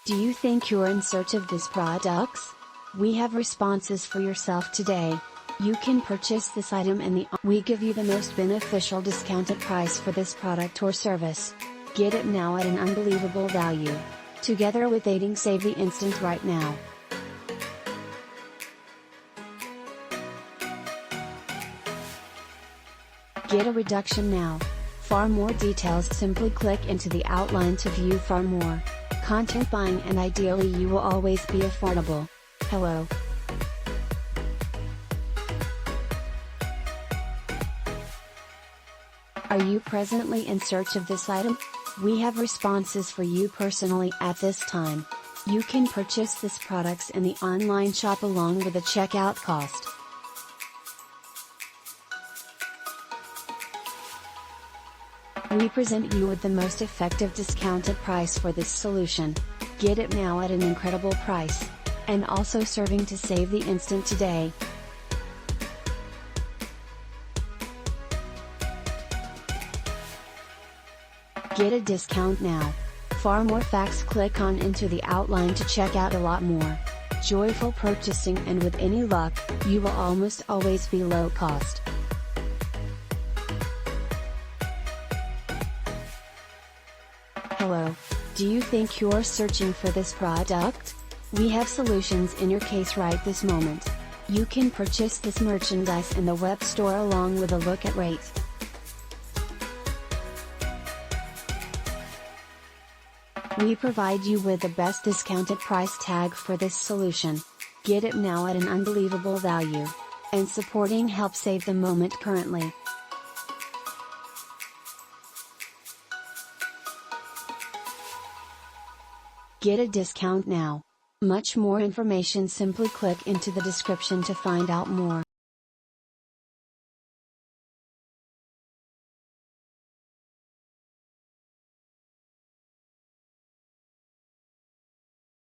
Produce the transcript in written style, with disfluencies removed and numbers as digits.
Do you think you're in search of these products? We have responses for yourself today. You can purchase this item in we give you the most beneficial discounted price for this product or service. Get it now at an unbelievable value. Together with aiding Save the Instant right now. Get a reduction now. For more details, simply click into the outline to view far more content buying, and ideally you will always be affordable. Hello. Are you presently in search of this item? We have responses for you personally at this time. You can purchase this products in the online shop along with a checkout cost. We present you with the most effective discounted price for this solution. Get it now at an incredible price. And also serving to save the instant today. Get a discount now. For more facts, click on into the outline to check out a lot more. Joyful purchasing, and with any luck, you will almost always be low cost. Hello. Do you think you're searching for this product? We have solutions in your case right this moment. You can purchase this merchandise in the web store along with a look at rates. We provide you with the best discounted price tag for this solution. Get it now at an unbelievable value. And supporting help save the moment currently. Get a discount now. Much more information, simply click into the description to find out more.